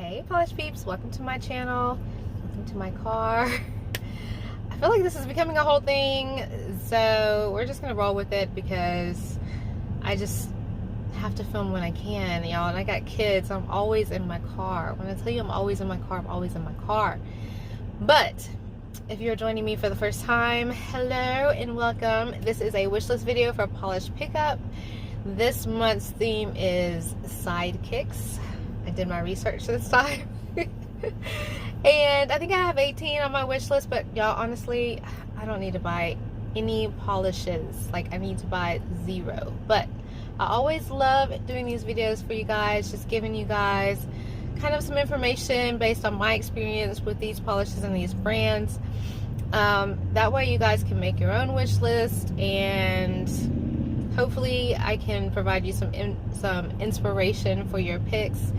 Hey polish peeps, welcome to my channel, welcome to my car. I feel like this is becoming a whole thing, so we're just gonna roll with it because I just have to film when I can, y'all, and I got kids. I'm always in my car. When I tell you I'm always in my car, I'm always in my car. But if you're joining me for the first time, hello and welcome. This is a wish list video for polish pickup. This month's theme is sidekicks. I did my research this time. And I think I have 18 on my wish list, but y'all, honestly, I don't need to buy any polishes. Like, I need to buy 0. But I always love doing these videos for you guys, just giving you guys kind of some information based on my experience with these polishes and these brands. That way you guys can make your own wish list, and hopefully I can provide you some inspiration for your picks.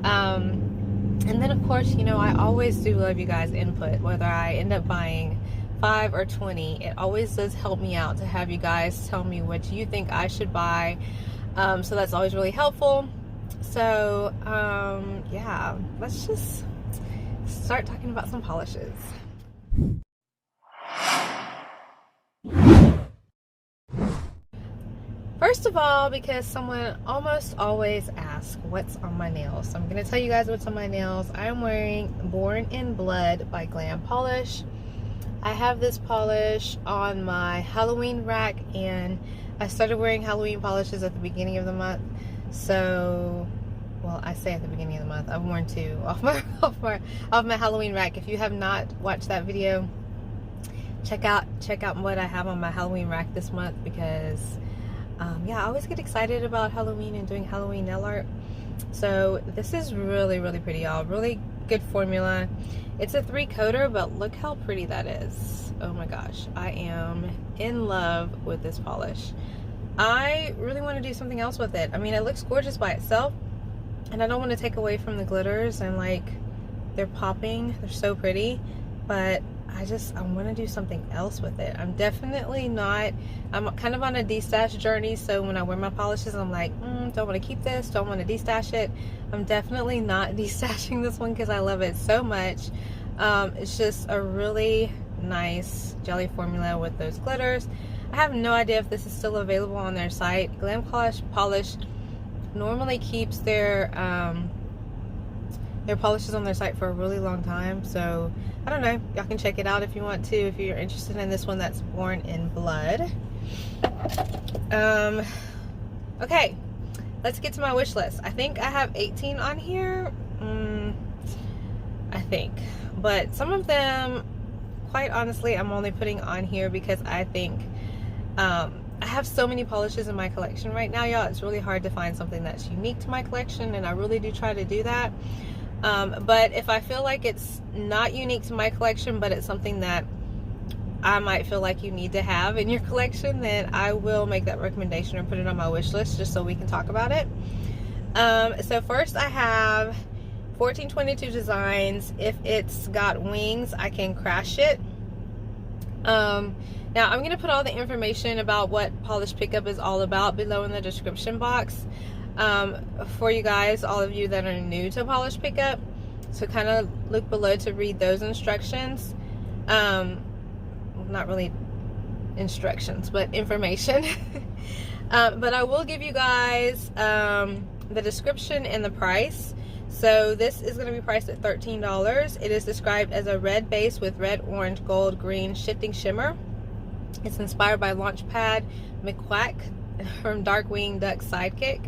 And then of course, you know, I always do love you guys' input, whether I end up buying 5 or 20. It always does help me out to have you guys tell me what you think I should buy. So that's always really helpful. So yeah, let's just start talking about some polishes. First of all, because someone almost always asks what's on my nails, so I'm going to tell you guys what's on my nails. I'm wearing Born in Blood by Glam Polish. I have this polish on my Halloween rack, and I started wearing Halloween polishes at the beginning of the month. So, well, I say at the beginning of the month. I've worn 2 off my Halloween rack. If you have not watched that video, check out what I have on my Halloween rack this month, because yeah, I always get excited about Halloween and doing Halloween nail art. So this is really, really pretty, y'all. Really good formula. It's a 3-coater, but look how pretty that is. Oh my gosh, I am in love with this polish. I really want to do something else with it. I mean, it looks gorgeous by itself, and I don't want to take away from the glitters, and like, they're popping, they're so pretty, but I want to do something else with it. I'm definitely not, I'm kind of on a destash journey, so when I wear my polishes, I'm like, don't want to keep this, don't want to destash it. I'm definitely not destashing this one because I love it so much. It's just a really nice jelly formula with those glitters. I have no idea if this is still available on their site. Glam Polish normally keeps their polishes on their site for a really long time, so I don't know, y'all can check it out if you want to, if you're interested in this one that's Born in Blood. Okay, let's get to my wish list. I think I have 18 on here, I think, but some of them, quite honestly, I'm only putting on here because I think I have so many polishes in my collection right now, y'all. It's really hard to find something that's unique to my collection, and I really do try to do that. But if I feel like it's not unique to my collection, but it's something that I might feel like you need to have in your collection, then I will make that recommendation or put it on my wish list just so we can talk about it. So first I have 1422 Designs. If it's got wings, I can crash it. Now I'm going to put all the information about what polish pickup is all about below in the description box. For you guys, all of you that are new to polish pickup, so kind of look below to read those instructions. Not really instructions, but information. But I will give you guys the description and the price. So this is going to be priced at $13. It is described as a red base with red, orange, gold, green shifting shimmer. It's inspired by Launchpad McQuack from Darkwing Duck's Sidekick.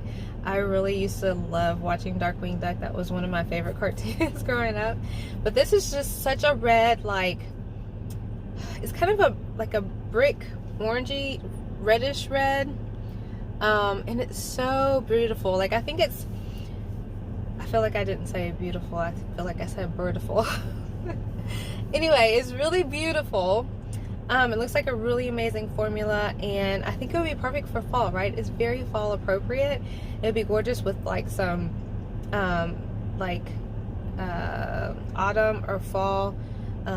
I really used to love watching Darkwing Duck. That was one of my favorite cartoons growing up. But this is just such a red, like, it's kind of like a brick orangey reddish red, and it's so beautiful. Like, I feel like I didn't say beautiful, I feel like I said birdiful. Anyway, it's really beautiful. It looks like a really amazing formula, and I think it would be perfect for fall, right? It's very fall appropriate. It would be gorgeous with like some autumn or fall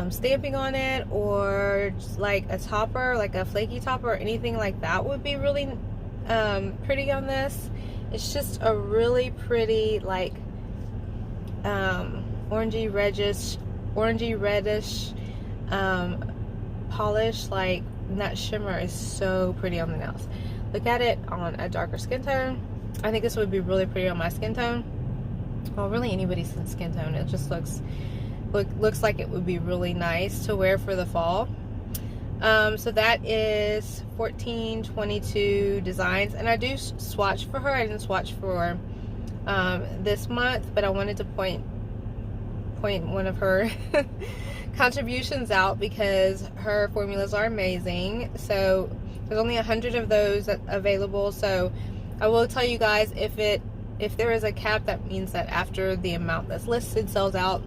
stamping on it, or just like a topper, like a flaky topper, or anything like that would be really pretty on this. It's just a really pretty, like, orangey reddish polish. Like, that shimmer is so pretty on the nails. Look at it on a darker skin tone. I think this would be really pretty on my skin tone. Well, really anybody's skin tone. It just looks like it would be really nice to wear for the fall. So that is 1422 designs, and I do swatch for her. I didn't swatch for this month, but I wanted to point one of her contributions out because her formulas are amazing. So there's only 100 of those available. So I will tell you guys, if there is a cap, that means that after the amount that's listed sells out,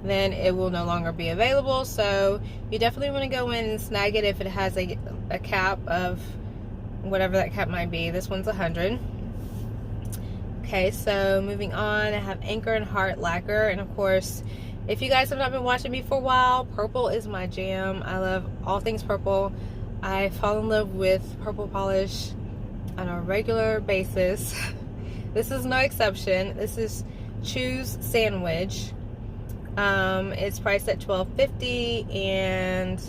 then it will no longer be available. So you definitely want to go in and snag it if it has a cap of whatever that cap might be. This one's 100. Okay, so moving on, I have Anchor and Heart Lacquer, and of course, if you guys have not been watching me for a while, purple is my jam. I love all things purple. I fall in love with purple polish on a regular basis. This is no exception. This is Choose Sandwich. It's priced at $12.50, and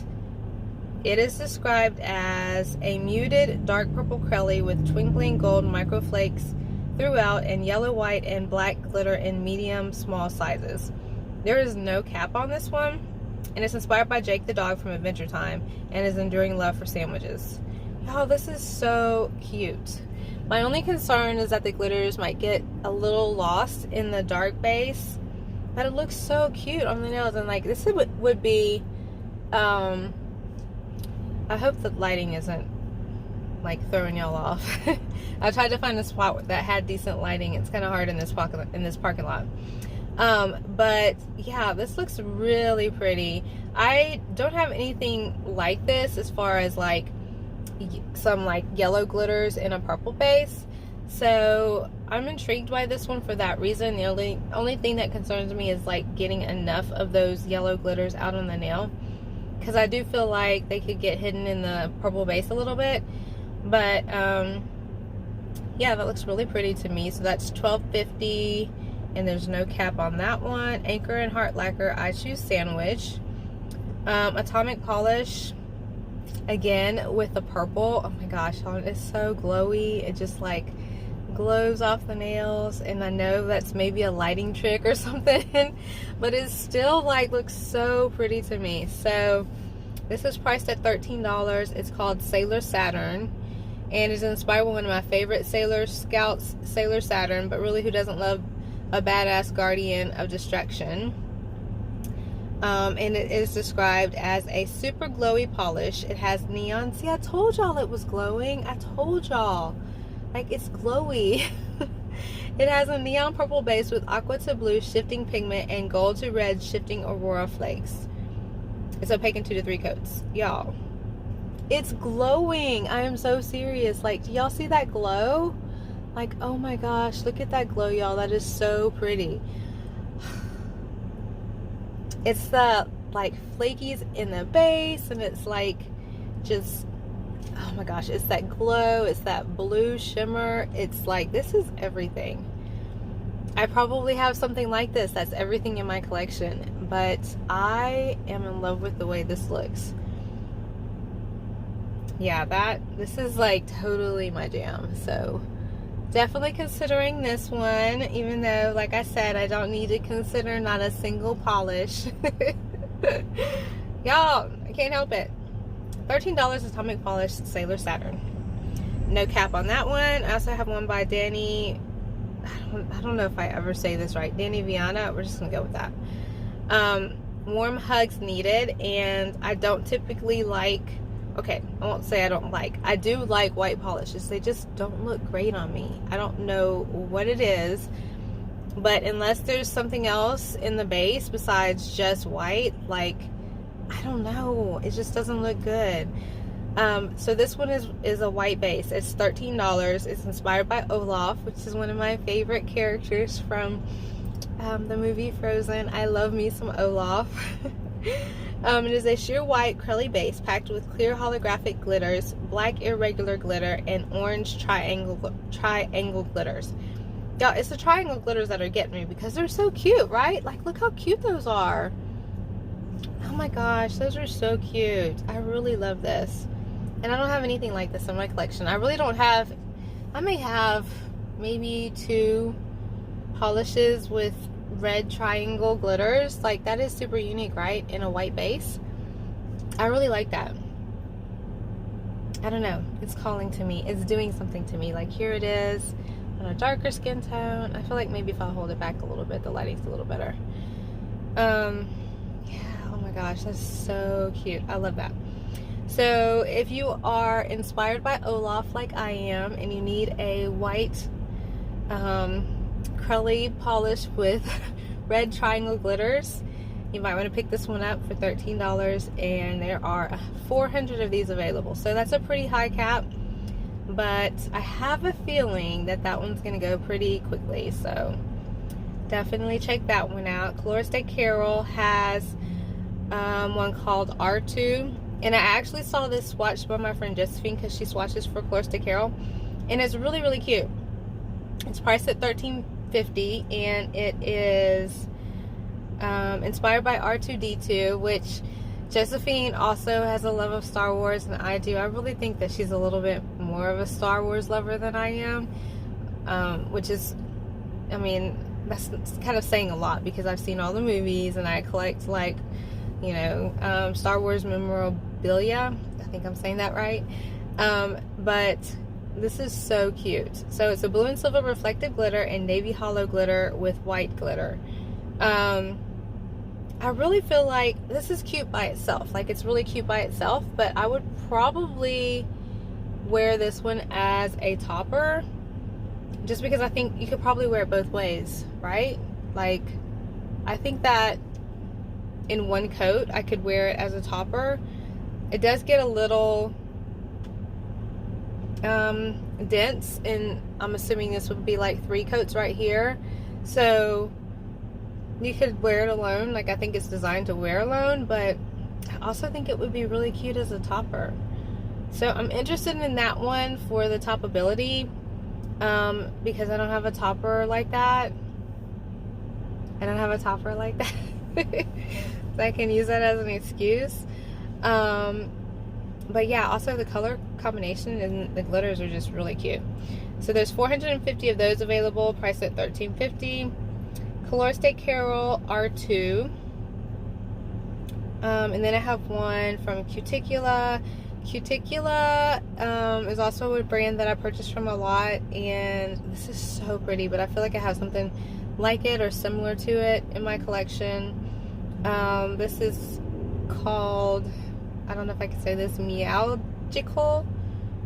it is described as a muted dark purple crelly with twinkling gold microflakes throughout, and yellow, white, and black glitter in medium small sizes. There is no cap on this one, and it's inspired by Jake the dog from Adventure Time and his enduring love for sandwiches. Y'all, this is so cute. My only concern is that the glitters might get a little lost in the dark base, but it looks so cute on the nails. And like, this would be I hope the lighting isn't like throwing y'all off. I tried to find a spot that had decent lighting. It's kind of hard in this parking lot. But yeah, this looks really pretty. I don't have anything like this as far as like some like yellow glitters in a purple base, so I'm intrigued by this one for that reason. The only thing that concerns me is like getting enough of those yellow glitters out on the nail, because I do feel like they could get hidden in the purple base a little bit. But yeah, that looks really pretty to me. So that's $12.50, and there's no cap on that one. Anchor and Heart Lacquer, I Choose Sandwich. Atomic Polish, again with the purple. Oh my gosh, it's so glowy. It just like glows off the nails, and I know that's maybe a lighting trick or something, but it still like looks so pretty to me. So this is priced at $13. It's called Sailor Saturn, and is inspired by one of my favorite Sailor Scouts, Sailor Saturn, but really, who doesn't love a badass guardian of distraction? And it is described as a super glowy polish. It has neon. See, I told y'all it was glowing. I told y'all. Like, it's glowy. It has a neon purple base with aqua to blue shifting pigment and gold to red shifting aurora flakes. It's opaque in 2 to 3 coats. Y'all, it's glowing. I am so serious. Like, do y'all see that glow? Like, oh my gosh, look at that glow, y'all. That is so pretty. It's the like flakies in the base, and it's like just, oh my gosh, it's that glow, it's that blue shimmer. It's like, this is everything. I probably have something like this that's everything in my collection, but I am in love with the way this looks. Yeah, this is like totally my jam. So definitely considering this one, even though, like I said, I don't need to consider not a single polish. Y'all, I can't help it. $13 Atomic Polish Sailor Saturn. No cap on that one. I also have one by Danny. I don't know if I ever say this right. Danny Viana. We're just going to go with that. Warm Hugs Needed. And I don't typically like... Okay, I won't say I don't like. I do like white polishes. They just don't look great on me. I don't know what it is, but unless there's something else in the base besides just white, like, I don't know. It just doesn't look good. So this one is a white base. It's $13. It's inspired by Olaf, which is one of my favorite characters from the movie Frozen. I love me some Olaf. It is a sheer white curly base packed with clear holographic glitters, black irregular glitter, and orange triangle glitters. Y'all, it's the triangle glitters that are getting me because they're so cute, right? Like, look how cute those are. Oh my gosh, those are so cute. I really love this. And I don't have anything like this in my collection. I really don't have, I may have maybe 2 polishes with red triangle glitters. Like, that is super unique, right? In a white base. I really like that. I don't know. It's calling to me. It's doing something to me. Like, here it is on a darker skin tone. I feel like maybe if I hold it back a little bit, the lighting's a little better. Yeah, oh my gosh, that's so cute. I love that. So if you are inspired by Olaf like I am, and you need a white curly polish with red triangle glitters, you might want to pick this one up for $13, and there are 400 of these available. So that's a pretty high cap, but I have a feeling that that one's going to go pretty quickly. So definitely check that one out. Colorist Carol has one called R2, and I actually saw this swatched by my friend Josephine because she swatches for Colorist Carol, and it's really, really cute. It's priced at $13.50, and it is inspired by R2-D2, which Josephine also has a love of Star Wars, and I do. I really think that she's a little bit more of a Star Wars lover than I am, which is, I mean, that's kind of saying a lot because I've seen all the movies and I collect, like, you know, Star Wars memorabilia. I think I'm saying that right. But this is so cute. So it's a blue and silver reflective glitter and navy hollow glitter with white glitter. I really feel like this is cute by itself. Like, it's really cute by itself, but I would probably wear this one as a topper, just because I think you could probably wear it both ways, right? Like, I think that in one coat I could wear it as a topper. It does get a little dense, and I'm assuming this would be like 3 coats right here, so you could wear it alone. Like, I think it's designed to wear alone, but I also think it would be really cute as a topper. So I'm interested in that one for the toppability, because I don't have a topper like that. I don't have a topper like that. So I can use that as an excuse. But yeah, also the color combination and the glitters are just really cute. So there's 450 of those available, priced at $13.50. Colorist Carol R2. And then I have one from Cuticula. Cuticula is also a brand that I purchased from a lot, and this is so pretty, but I feel like I have something like it or similar to it in my collection. This is called, I don't know if I can say this, Meowgical.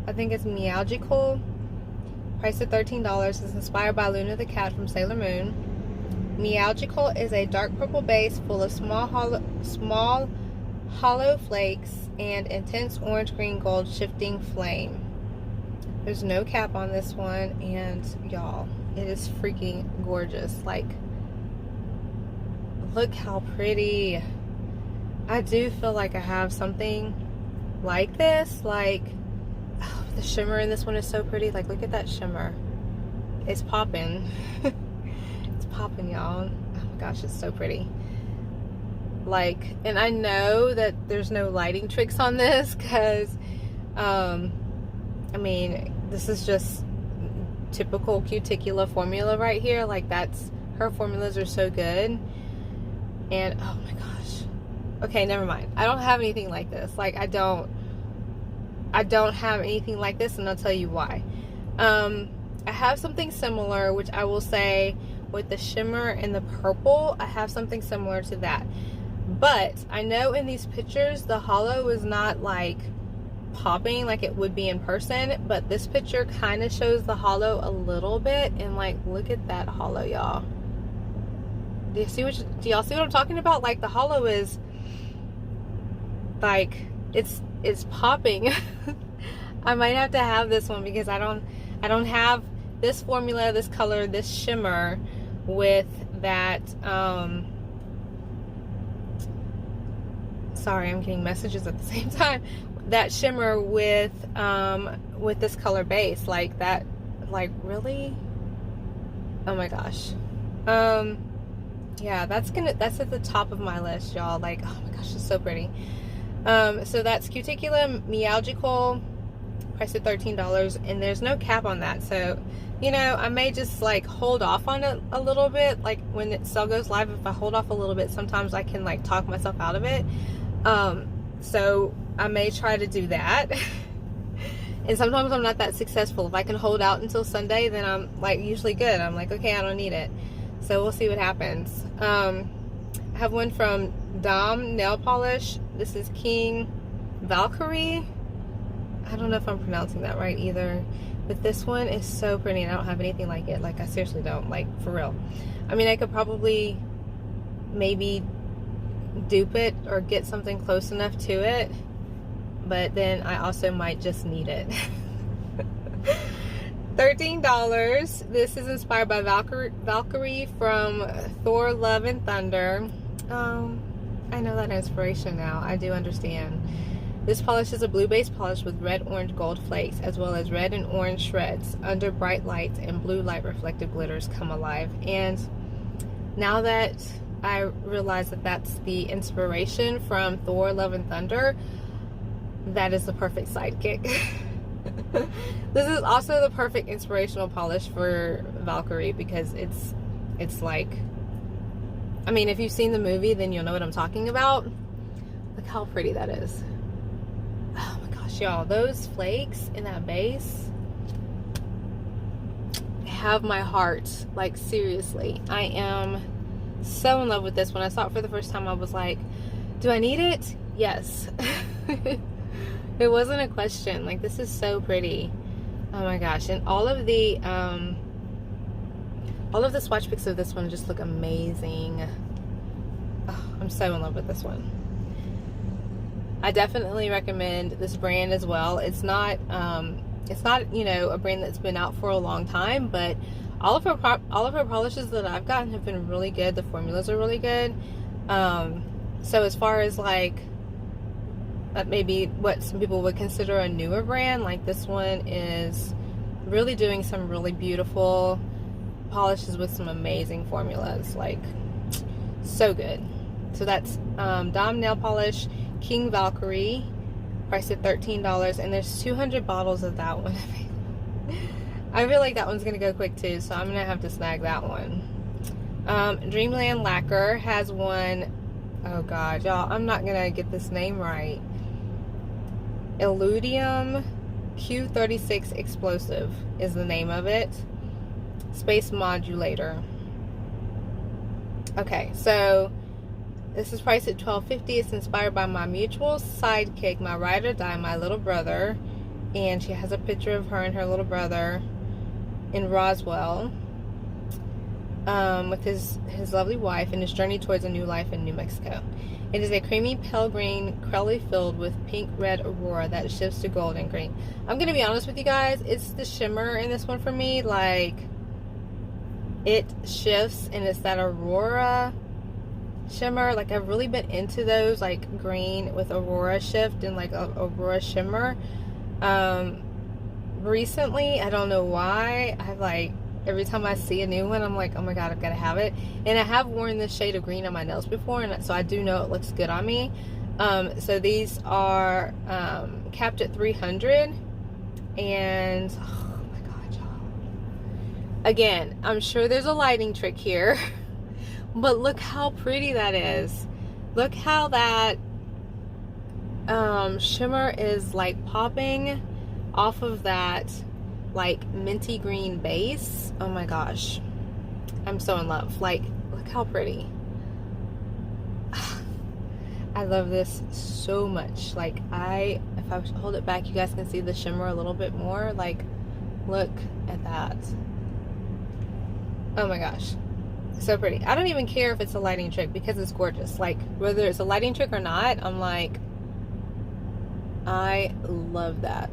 I think it's Meowgical. Priced at $13. It's inspired by Luna the cat from Sailor Moon. Meowgical is a dark purple base full of small hollow flakes and intense orange green gold shifting flame. There's no cap on this one, and y'all, it is freaking gorgeous. Like, look how pretty. I do feel like I have something like this. Like, oh, the shimmer in this one is so pretty. Like, look at that shimmer. It's popping. It's popping, y'all. Oh my gosh, it's so pretty. Like, and I know that there's no lighting tricks on this because, I mean, this is just typical Cuticula formula right here. Like, that's, her formulas are so good. And, oh my gosh. Okay, never mind. I don't have anything like this. Like, I don't have anything like this, and I'll tell you why. I have something similar, which I will say with the shimmer and the purple, I have something similar to that. But I know in these pictures the hollow is not like popping like it would be in person, but this picture kind of shows the hollow a little bit, and like, look at that hollow, y'all. Do y'all see what I'm talking about? Like, the hollow is like, it's popping. I might have to have this one because I don't have this formula, this color, this shimmer with that, sorry, I'm getting messages at the same time. That shimmer with this color base. Like, that, like, really? Oh my gosh. Yeah, that's at the top of my list, y'all. Like, oh my gosh, it's so pretty. So that's Cuticulum Meowgical, priced at $13, and there's no cap on that. So, you know, I may just like hold off on it a little bit. Like when it sale goes live, if I hold off a little bit, sometimes I can like talk myself out of it. So I may try to do that. And sometimes I'm not that successful. If I can hold out until Sunday, then I'm like usually good. I'm like, okay, I don't need it. So we'll see what happens. I have one from Dom Nail Polish. This is King Valkyrie. I don't know if I'm pronouncing that right either. But this one is so pretty, and I don't have anything like it. Like, I seriously don't. Like, for real. I mean, I could probably maybe dupe it or get something close enough to it. But then I also might just need it. $13. This is inspired by Valkyrie from Thor Love and Thunder. I know that inspiration now. I do understand. This polish is a blue base polish with red, orange, gold flakes, as well as red and orange shreds. Under bright lights and blue light reflective glitters come alive. And now that I realize that that's the inspiration from Thor Love and Thunder, that is the perfect sidekick. This is also the perfect inspirational polish for Valkyrie, because it's like, I mean, if you've seen the movie, then you'll know what I'm talking about. Look how pretty that is. Oh my gosh, y'all, those flakes in that base have my heart. Like, seriously, I am so in love with this. When I saw it for the first time, I was like, do I need it? Yes. It wasn't a question. Like, this is so pretty. Oh my gosh. And all of the swatch pics of this one just look amazing. Oh, I'm so in love with this one. I definitely recommend this brand as well. It's not, you know, a brand that's been out for a long time, but all of her polishes that I've gotten have been really good. The formulas are really good. So as far as like maybe what some people would consider a newer brand, like this one is really doing some really beautiful polishes with some amazing formulas. Like, so good. So that's Dom Nail Polish King Valkyrie, priced at $13, and there's 200 bottles of that one. I feel like that one's gonna go quick too, so I'm gonna have to snag that one. Dreamland Lacquer has one. Oh god, y'all, I'm not gonna get this name right. Illudium Q36 Explosive is the name of it. Space Modulator. Okay, so this is priced at $12.50. It's inspired by my mutual sidekick, my ride or die, my little brother. And she has a picture of her and her little brother in Roswell, with his lovely wife and his journey towards a new life in New Mexico. It is a creamy pale green, crowley filled with pink red aurora that shifts to gold and green. I'm gonna be honest with you guys, it's the shimmer in this one for me. Like, it shifts, and it's that aurora shimmer. Like, I've really been into those, like green with aurora shift and like aurora shimmer recently. I don't know why. I've like, every time I see a new one, I'm like, oh my god, I've got to have it. And I have worn this shade of green on my nails before, and so I do know it looks good on me. So these are capped at 300, and oh my god, y'all. Again, I'm sure there's a lighting trick here, but look how pretty that is. Look how that shimmer is like popping off of that like minty green base. Oh my gosh, I'm so in love. Like, look how pretty. I love this so much. Like, if I hold it back, you guys can see the shimmer a little bit more. Like, look at that. Oh my gosh, so pretty. I don't even care if it's a lighting trick, because it's gorgeous. Like, whether it's a lighting trick or not, I'm like, I love that.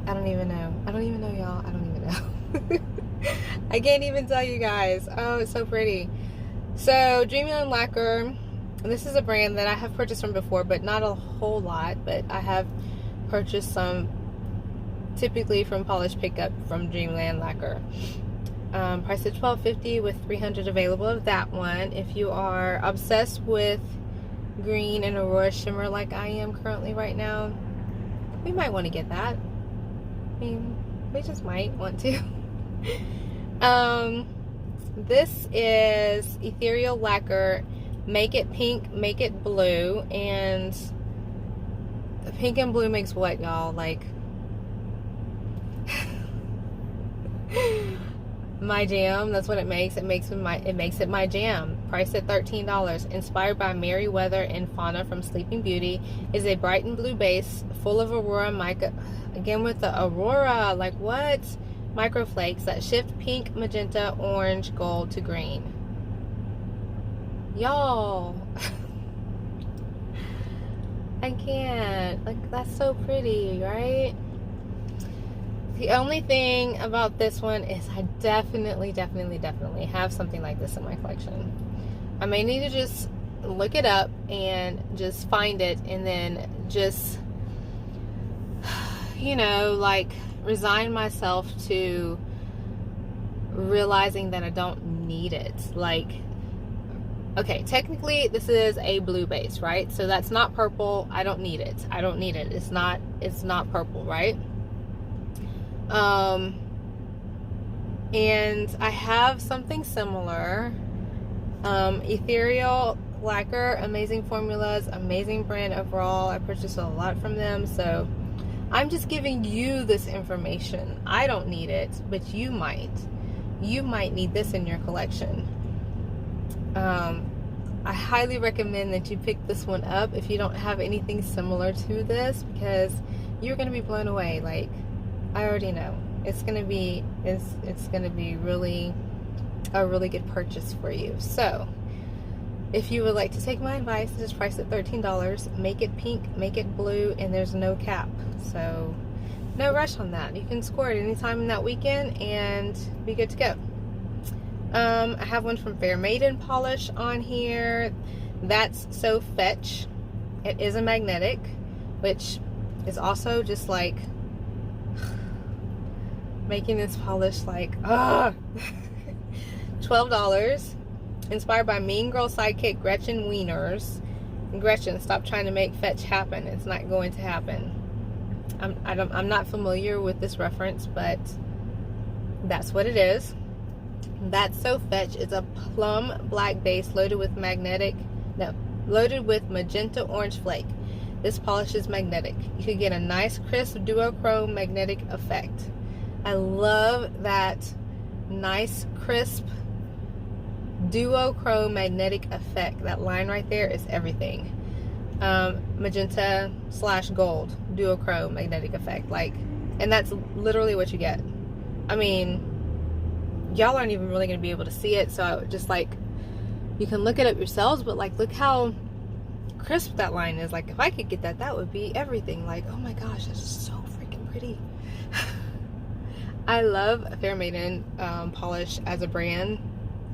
I don't even know. I don't even know, y'all. I don't even know. I can't even tell you guys. Oh, it's so pretty. So, Dreamland Lacquer. This is a brand that I have purchased from before, but not a whole lot. But I have purchased some typically from Polish Pickup from Dreamland Lacquer. Price at $12.50 with 300 available of that one. If you are obsessed with green and Aurora Shimmer like I am currently right now, we might want to get that. I mean, we just might want to. This is Ethereal Lacquer. Make it pink, make it blue, and the pink and blue makes what, y'all? Like my jam. That's what it makes. It makes it my jam. Priced at $13. Inspired by Merryweather and Fauna from Sleeping Beauty. Is a bright and blue base full of Aurora mica. Again with the Aurora. Like what? Microflakes that shift pink, magenta, orange, gold to green. Y'all. I can't. Like, that's so pretty, right? The only thing about this one is I definitely have something like this in my collection. I may need to just look it up and just find it and then just, you know, like resign myself to realizing that I don't need it. Like, okay, technically this is a blue base, right? So that's not purple. I don't need it. I don't need it. It's not purple, right? And I have something similar. Ethereal Lacquer, amazing formulas, amazing brand overall. I purchased a lot from them, so I'm just giving you this information. I don't need it, but you might. You might need this in your collection. I highly recommend that you pick this one up if you don't have anything similar to this, because you're going to be blown away. Like, I already know. It's going to be really a really good purchase for you. So, if you would like to take my advice, it is priced at $13. Make it pink, make it blue, and there's no cap. So, no rush on that. You can score it anytime in that weekend and be good to go. I have one from Fair Maiden Polish on here. That's So Fetch. It is a magnetic, which is also just like making this polish like, $12. Inspired by Mean Girl sidekick Gretchen Wieners. Gretchen, stop trying to make fetch happen. It's not going to happen. I'm not familiar with this reference, but that's what it is. That's So Fetch. It's a plum black base loaded with magenta orange flake. This polish is magnetic. You could get a nice crisp duochrome magnetic effect. I love that nice crisp duochrome magnetic effect. That line right there is everything. Magenta / gold duochrome magnetic effect. Like, and that's literally what you get. I mean, y'all aren't even really going to be able to see it, so just like, you can look it up yourselves, but like, look how crisp that line is. Like, if I could get that, that would be everything. Like, oh my gosh, that's just so freaking pretty. I love Fair Maiden polish as a brand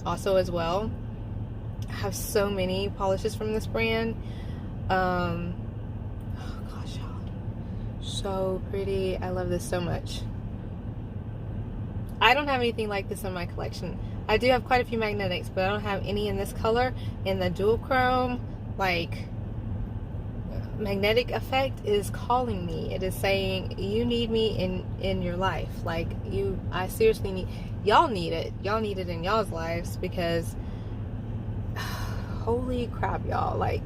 also as well. I have so many polishes from this brand. Oh gosh, y'all, so pretty. I love this so much. I don't have anything like this in my collection. I do have quite a few magnetics, but I don't have any in this color. And the dual chrome, like, magnetic effect is calling me. It is saying, you need me in your life. Like, I seriously need, y'all need it. Y'all need it in y'all's lives, because holy crap, y'all. Like,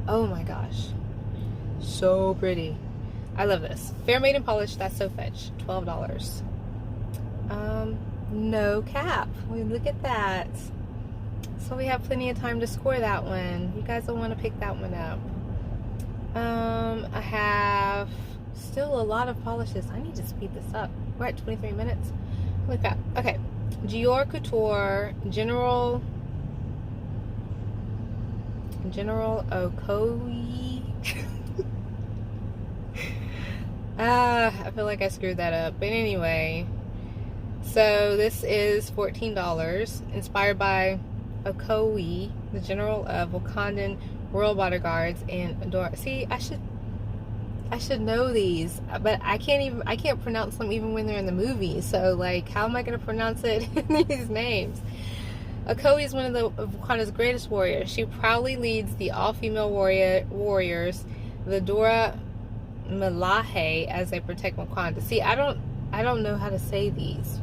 oh my gosh. So pretty. I love this. Fair Maiden polish, that's So Fetch. $12. No cap. Look at that. So we have plenty of time to score that one. You guys will want to pick that one up. I have still a lot of polishes. I need to speed this up. We're at 23 minutes. Look at that. Okay. Dior Couture General Okoye. I feel like I screwed that up. But anyway, so this is $14. Inspired by Okoye, the General of Wakandan Royal Bodyguards, and Adora. See, I should know these, but I can't pronounce them even when they're in the movie. So like, how am I going to pronounce it in these names? Okoye is one of Wakanda's greatest warriors. She proudly leads the all-female warriors, the Dora Milaje, as they protect Wakanda. See, I don't know how to say these.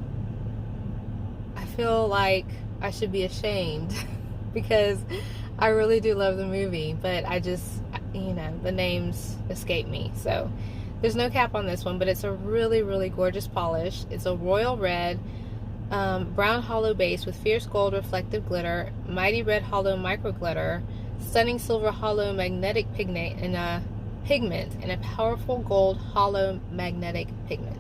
I feel like I should be ashamed because I really do love the movie, but I just, you know, the names escape me. So there's no cap on this one, but it's a really, really gorgeous polish. It's a royal red, brown hollow base with fierce gold reflective glitter, mighty red hollow micro glitter, stunning silver hollow magnetic pigment, and a powerful gold hollow magnetic pigment.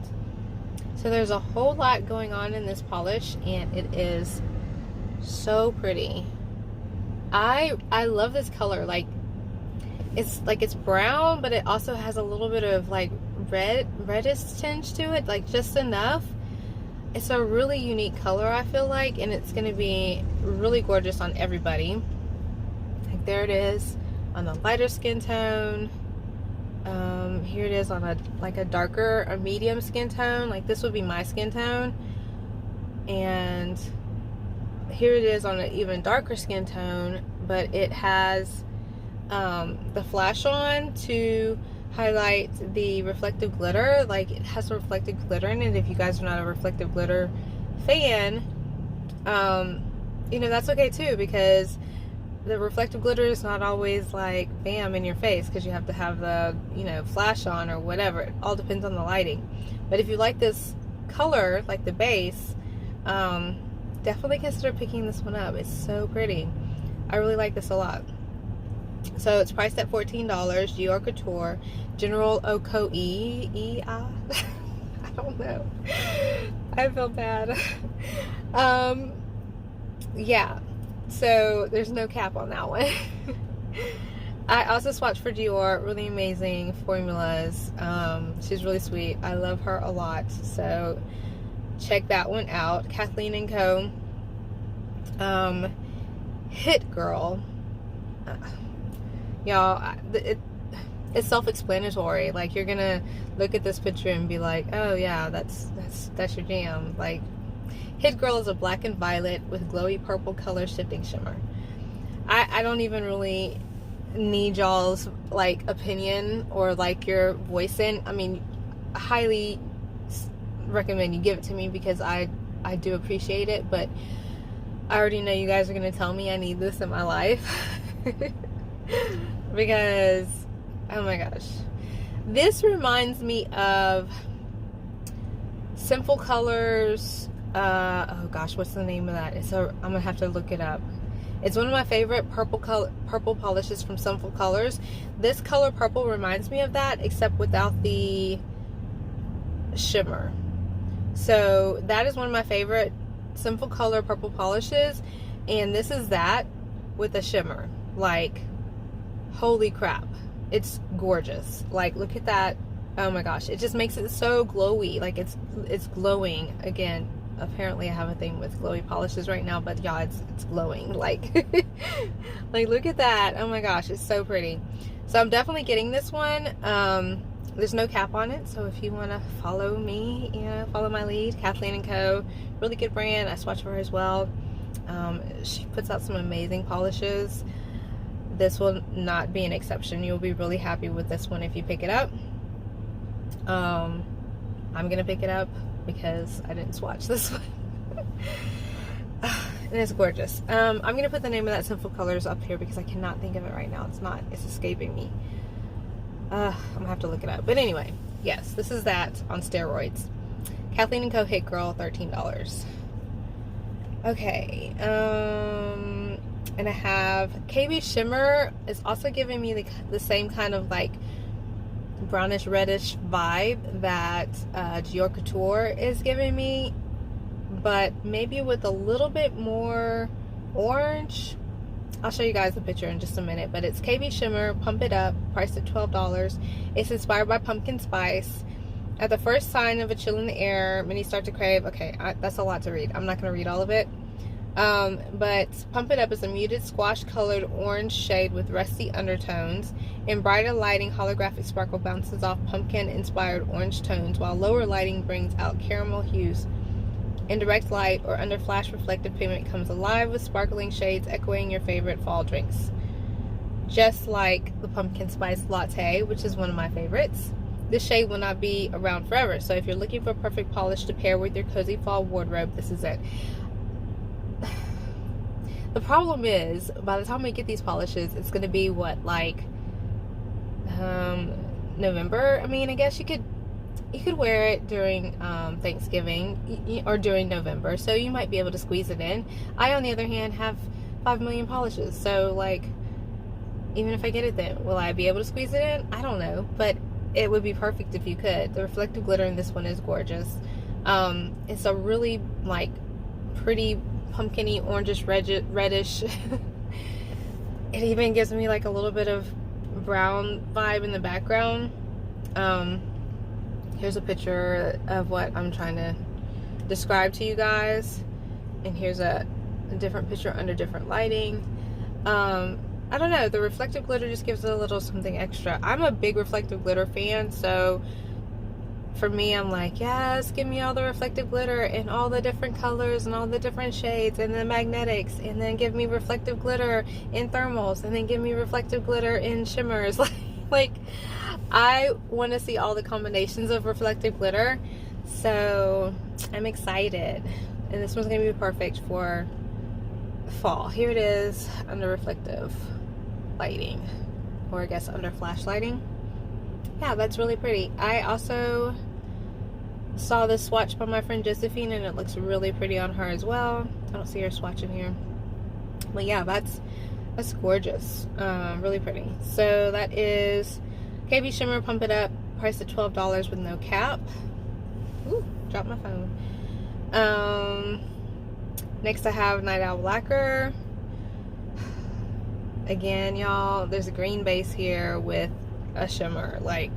So there's a whole lot going on in this polish, and it is so pretty. I love this color. Like it's brown, but it also has a little bit of like reddish tinge to it, like just enough. It's a really unique color, I feel like, and it's going to be really gorgeous on everybody. Like there it is on the lighter skin tone. Here it is on a darker or medium skin tone. Like this would be my skin tone. And here it is on an even darker skin tone, but it has the flash on to highlight the reflective glitter. Like it has reflective glitter in it. If you guys are not a reflective glitter fan, you know, that's okay too, because the reflective glitter is not always like bam in your face, because you have to have the, you know, flash on or whatever. It all depends on the lighting. But if you like this color, like the base, definitely consider picking this one up. It's so pretty. I really like this a lot. So it's priced at $14. Dior Couture, General Okoye. I don't know. I feel bad. Yeah. So there's no cap on that one. I also swatched for Dior. Really amazing formulas. She's really sweet. I love her a lot. So check that one out. Kathleen & Co. Hit Girl. Y'all, it's self-explanatory. Like, you're gonna look at this picture and be like, oh yeah, that's your jam. Like, Hit Girl is a black and violet with glowy purple color shifting shimmer. I don't even really need y'all's like opinion or like your voice in. I mean, I highly recommend you give it to me because I do appreciate it, but I already know you guys are gonna tell me I need this in my life. Because, oh my gosh, this reminds me of Simple Colors. Oh gosh, what's the name of that? I'm gonna have to look it up. It's one of my favorite purple polishes from Simple Colors. This color purple reminds me of that, except without the shimmer. So that is one of my favorite Simple Color purple polishes, and this is that with a shimmer. Like, holy crap, it's gorgeous. Like, look at that. Oh my gosh, it just makes it so glowy. Like, it's glowing. Again, apparently I have a thing with glowy polishes right now, but yeah, it's glowing. Like, like, look at that. Oh my gosh, it's so pretty. So I'm definitely getting this one. There's no cap on it, so if you want to follow me, you know, follow my lead. Kathleen & Co. Really good brand. I swatch for her as well. She puts out some amazing polishes. This will not be an exception. You'll be really happy with this one if you pick it up. I'm gonna pick it up because I didn't swatch this one. And it's gorgeous. I'm gonna put the name of that Simple Colors up here because I cannot think of it right now. It's escaping me. I'm gonna have to look it up. But anyway, yes, this is that on steroids. Kathleen & Co. Hit Girl, $13. Okay, and I have KB Shimmer is also giving me the same kind of like brownish reddish vibe that Dior Couture is giving me, but maybe with a little bit more orange. I'll show you guys the picture in just a minute, but it's KB Shimmer, Pump It Up, priced at $12. It's inspired by pumpkin spice. At the first sign of a chill in the air, many start to crave. Okay, that's a lot to read. I'm not going to read all of it. But Pump It Up is a muted squash colored orange shade with rusty undertones. In brighter lighting, holographic sparkle bounces off pumpkin inspired orange tones, while lower lighting brings out caramel hues. In direct light or under flash, reflective pigment comes alive with sparkling shades echoing your favorite fall drinks. Just like the pumpkin spice latte, which is one of my favorites, this shade will not be around forever. So if you're looking for perfect polish to pair with your cozy fall wardrobe, this is it. The problem is, by the time we get these polishes, it's going to be what, like November? I mean, I guess you could wear it during Thanksgiving or during November, so you might be able to squeeze it in. I, on the other hand, have 5 million polishes, so like, even if I get it then, will I be able to squeeze it in? I don't know, but it would be perfect if you could. The reflective glitter in this one is gorgeous. It's a really like pretty pumpkin-y, orangish, reddish. It even gives me like a little bit of brown vibe in the background. Here's a picture of what I'm trying to describe to you guys, and here's a different picture under different lighting. I don't know, the reflective glitter just gives it a little something extra. I'm a big reflective glitter fan, so for me, I'm like, yes, give me all the reflective glitter in all the different colors and all the different shades and the magnetics, and then give me reflective glitter in thermals, and then give me reflective glitter in shimmers. Like I want to see all the combinations of reflective glitter, so I'm excited. And this one's going to be perfect for fall. Here it is under reflective lighting, or I guess under flash lighting. Yeah, that's really pretty. I also saw this swatch by my friend Josephine, and it looks really pretty on her as well. I don't see her swatch in here, but yeah, that's gorgeous. Really pretty. So that is KB Shimmer Pump It Up, priced at $12 with no cap. Ooh, dropped my phone. Next I have Night Owl Lacquer. Again, y'all, there's a green base here with a shimmer. Like,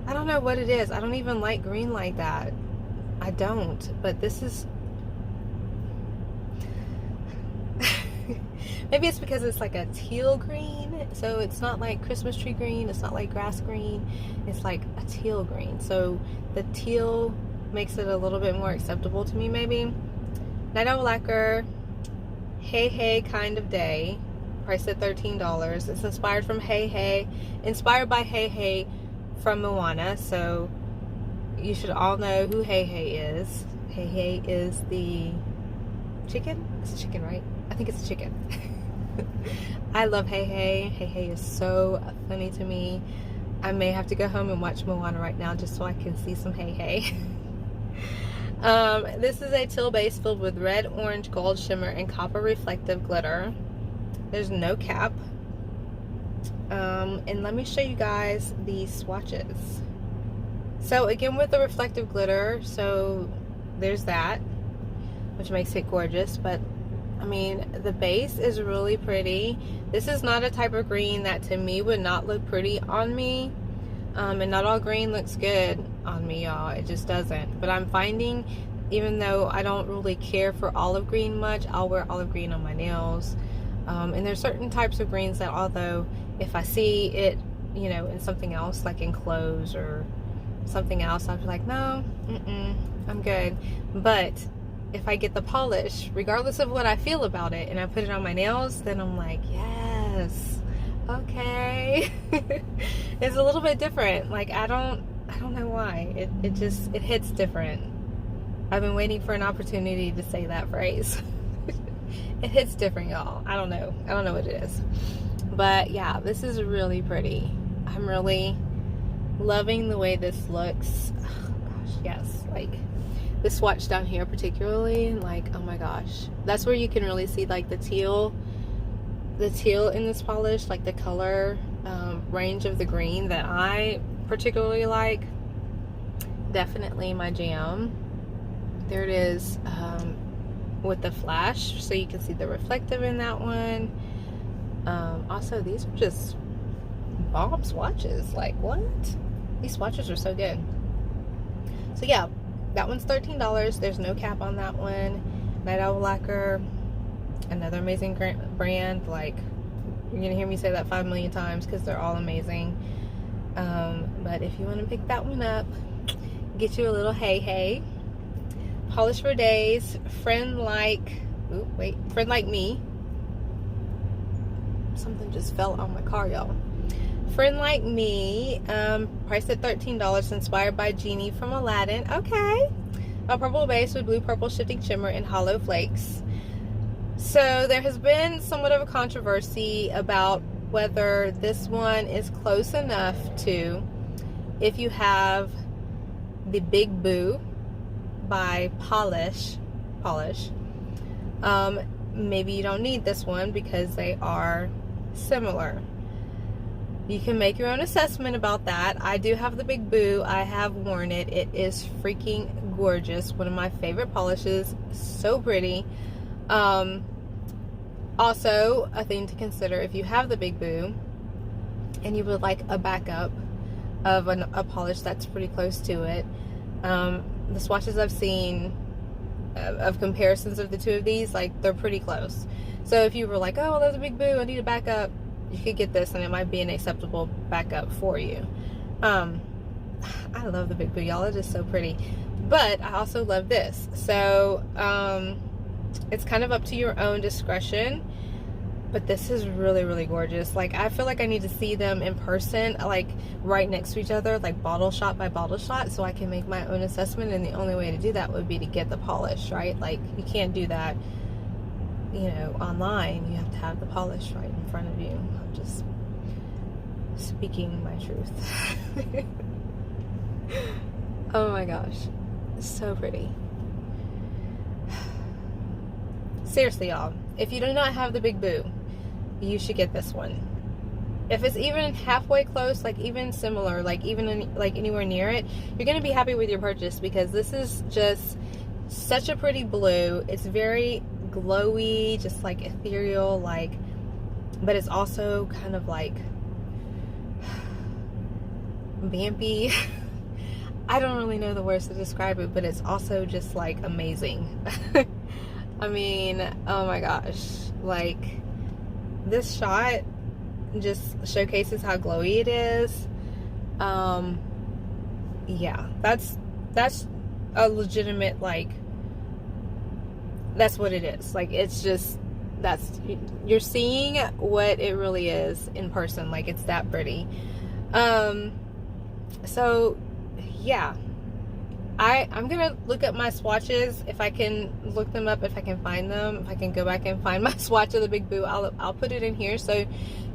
I don't know what it is. I don't even like green like that. I don't. But this is maybe it's because it's like a teal green, so it's not like Christmas tree green, it's not like grass green, it's like a teal green. So the teal makes it a little bit more acceptable to me, maybe. Night Owl Lacquer, Hey Hey Kind of Day, priced at $13. It's inspired by Hey Hey from Moana, so you should all know who Hey Hey is. Hey Hey is the chicken? It's a chicken, right? I think it's a chicken. I love Hey Hey. Hey Hey is so funny to me. I may have to go home and watch Moana right now just so I can see some Hey Hey. This is a teal base filled with red, orange, gold shimmer, and copper reflective glitter. There's no cap. And let me show you guys the swatches. So again, with the reflective glitter, so there's that, which makes it gorgeous. But I mean, the base is really pretty. This is not a type of green that to me would not look pretty on me. And not all green looks good on me, y'all. It just doesn't. But I'm finding, even though I don't really care for olive green much, I'll wear olive green on my nails. And there's certain types of greens that, although if I see it, you know, in something else, like in clothes or something else, I'll be like, no, I'm good. But if I get the polish, regardless of what I feel about it, and I put it on my nails, then I'm like, yes, okay. It's a little bit different. Like, I don't know why. It hits different. I've been waiting for an opportunity to say that phrase. It hits different, y'all. I don't know what it is. But yeah, this is really pretty. I'm really loving the way this looks. Oh gosh, yes. Like this swatch down here particularly, like, oh my gosh. That's where you can really see like the teal in this polish, like the color range of the green that I particularly like. Definitely my jam. There it is. With the flash, so you can see the reflective in that one. Also, these are just bomb swatches. Like, what? These swatches are so good. So yeah, that one's $13. There's no cap on that one. Owl Lacquer, another amazing brand. Like, you're gonna hear me say that 5 million times because they're all amazing. But if you want to pick that one up, get you a little hey. Polish for days. Friend like me. Something just fell on my car, y'all. Friend like me, priced at $13, inspired by Genie from Aladdin. Okay. A purple base with blue purple shifting shimmer and hollow flakes. So there has been somewhat of a controversy about whether this one is close enough to, if you have the Big Boo by Polish, maybe you don't need this one because they are similar. You can make your own assessment about that. I do have the Big Boo. I have worn it. It is freaking gorgeous. One of my favorite polishes. So pretty. Also, a thing to consider if you have the Big Boo and you would like a backup of a polish that's pretty close to it. The swatches I've seen of comparisons of the two of these, like, they're pretty close. So if you were like, oh, there's a Big Boo, I need a backup, you could get this and it might be an acceptable backup for you. I love the Big Boo, y'all. It is so pretty. But I also love this. So it's kind of up to your own discretion. But this is really gorgeous. Like, I feel like I need to see them in person, like right next to each other, like bottle shot by bottle shot, so I can make my own assessment. And the only way to do that would be to get the polish, right? Like, you can't do that, you know, online. You have to have the polish right in front of you. I'm just speaking my truth. Oh my gosh, so pretty. Seriously, y'all, if you do not have the Big Boo, you should get this one. If it's even halfway close, like even similar, like even like anywhere near it, you're gonna be happy with your purchase, because this is just such a pretty blue. It's very glowy, just like ethereal, like, but it's also kind of like vampy. I don't really know the words to describe it, but it's also just like amazing. I mean, oh my gosh, like, this shot just showcases how glowy it is. Yeah, that's a legitimate, like, that's what it is. Like, it's just, you're seeing what it really is in person. Like, it's that pretty. So yeah, I'm gonna look up my swatches, if I can look them up, if I can find them, if I can go back and find my swatch of the Big Boo. I'll put it in here so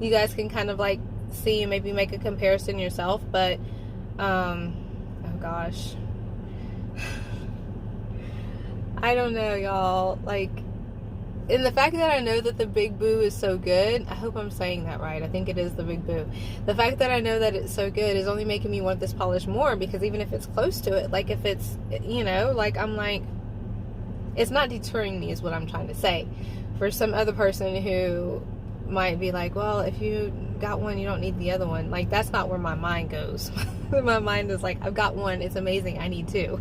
you guys can kind of like see and maybe make a comparison yourself. But oh gosh, I don't know, y'all. Like, and the fact that I know that the Big Boo is so good, I hope I'm saying that right, I think it is the Big Boo. The fact that I know that it's so good is only making me want this polish more, because even if it's close to it, like, if it's, you know, like, I'm like, it's not deterring me is what I'm trying to say. For some other person who might be like, well, if you got one, you don't need the other one. Like, that's not where my mind goes. My mind is like, I've got one, it's amazing, I need two.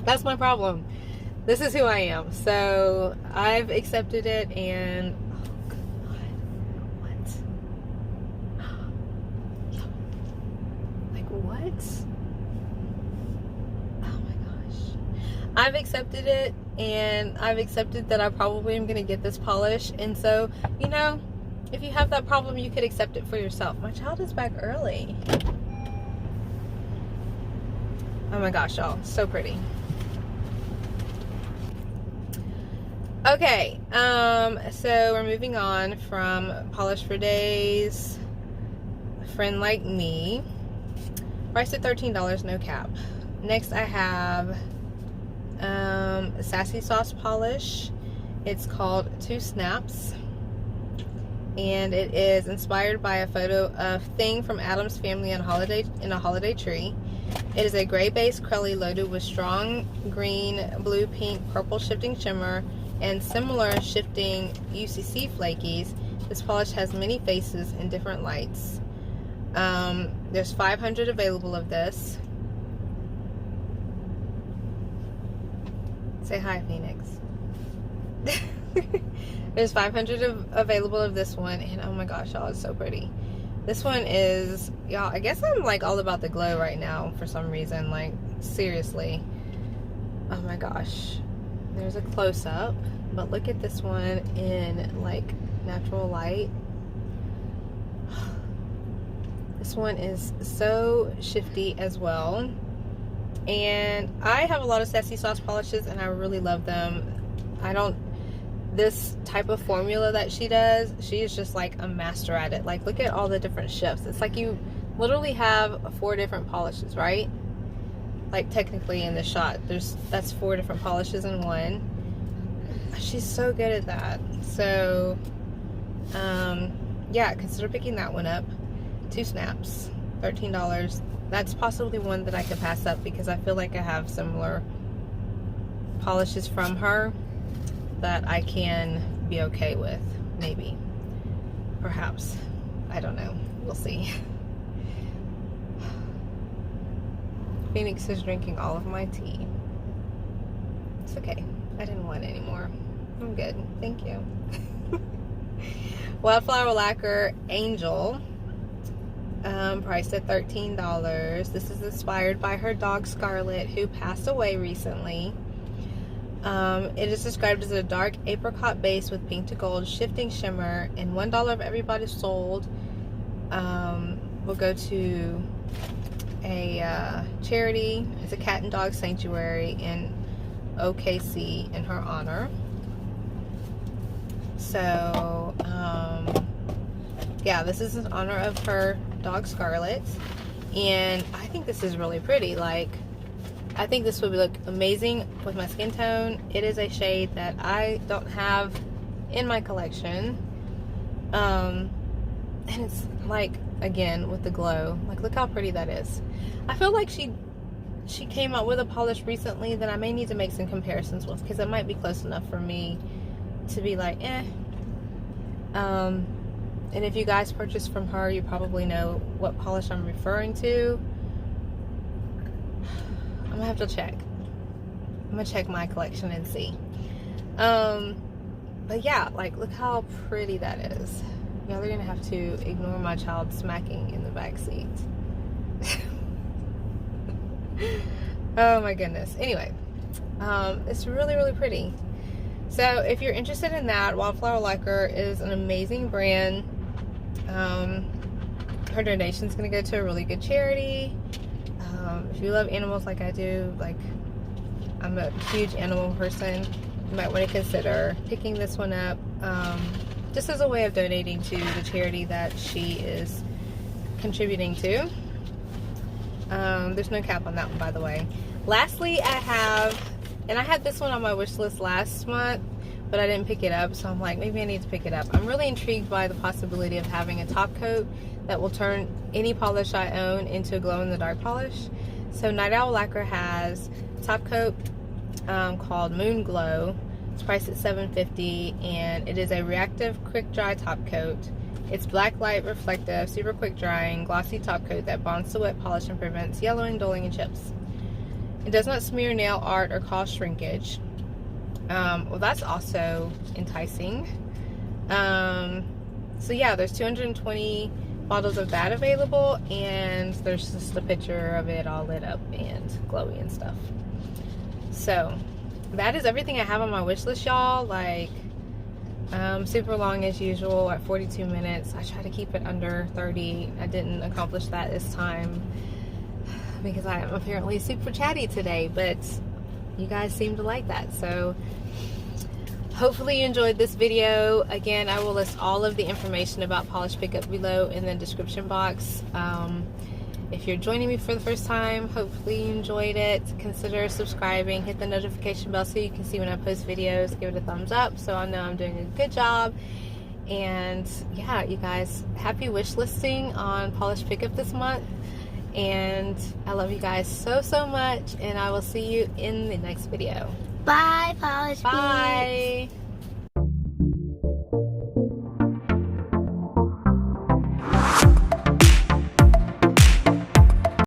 That's my problem. This is who I am. So I've accepted it, and oh god, what? Like, what? Oh my gosh. I've accepted it, and I've accepted that I probably am gonna get this polish. And so, you know, if you have that problem, you could accept it for yourself. My child is back early. Oh my gosh, y'all, so pretty. Okay, so we're moving on from Polish for Days, Friend Like Me, priced at $13, no cap. Next I have Sassy Sauce Polish. It's called Two Snaps, and it is inspired by a photo of Thing from Addams Family in a holiday tree. It is a gray base crelly loaded with strong green, blue, pink, purple shifting shimmer and similar shifting UCC flakies. This polish has many faces in different lights. There's 500 available of this. Say hi, Phoenix. There's 500 available of this one, and oh my gosh, y'all, it's so pretty. This one is, y'all, I guess I'm like all about the glow right now for some reason. Like, seriously. Oh my gosh. There's a close-up, but look at this one in like natural light. This one is so shifty as well. And I have a lot of Sassy Sauce polishes and I really love them. This type of formula that she does, she is just like a master at it. Like, look at all the different shifts. It's like you literally have 4 different polishes, right? Like, technically in this shot, that's 4 different polishes in one. She's so good at that. So, yeah, consider picking that one up. 2 snaps, $13. That's possibly one that I could pass up because I feel like I have similar polishes from her that I can be okay with, maybe, perhaps. I don't know. We'll see. Phoenix is drinking all of my tea. It's okay. I didn't want any more. I'm good. Thank you. Wildflower Lacquer Angel. Priced at $13. This is inspired by her dog Scarlet, who passed away recently. It is described as a dark apricot base with pink to gold shifting shimmer, and $1 of every bottle sold will go to a charity. It's a cat and dog sanctuary in OKC in her honor. So yeah, this is in honor of her dog Scarlet, and I think this is really pretty. Like, I think this would look amazing with my skin tone. It is a shade that I don't have in my collection. And it's like, again, with the glow. Like, look how pretty that is. I feel like she came out with a polish recently that I may need to make some comparisons with, because it might be close enough for me to be like, eh. And if you guys purchase from her, you probably know what polish I'm referring to. I'm gonna have to check. I'm gonna check my collection and see. But yeah, like, look how pretty that is. Y'all are gonna have to ignore my child smacking in the back seat. Oh my goodness. Anyway, it's really, really pretty. So if you're interested in that, Wildflower Lacquer is an amazing brand. Her donation is going to go to a really good charity. If you love animals like I do, like, I'm a huge animal person, you might want to consider picking this one up, just as a way of donating to the charity that she is contributing to. There's no cap on that one, by the way. Lastly, I had this one on my wish list last month, but I didn't pick it up, so I'm like, maybe I need to pick it up. I'm really intrigued by the possibility of having a top coat that will turn any polish I own into a glow-in-the-dark polish. So Night Owl Lacquer has a top coat called Moon Glow. It's priced at $7.50, and it is a reactive quick dry top coat. It's black light reflective, super quick drying, glossy top coat that bonds to wet polish and prevents yellowing, dulling, and chips. It does not smear nail art or cause shrinkage. Well, that's also enticing. So yeah, there's 220 bottles of that available, and there's just a picture of it all lit up and glowy and stuff. So that is everything I have on my wish list, y'all. Like, super long as usual at 42 minutes. I try to keep it under 30. I didn't accomplish that this time because I am apparently super chatty today, but you guys seem to like that. So hopefully you enjoyed this video. Again, I will list all of the information about polish pickup below in the description box. If you're joining me for the first time, hopefully you enjoyed it. Consider subscribing, hit the notification bell so you can see when I post videos. Give it a thumbs up so I know I'm doing a good job. And yeah, you guys, happy wish listing on polish pickup this month. And I love you guys so, so much, and I will see you in the next video. Bye, polish peeps. Bye.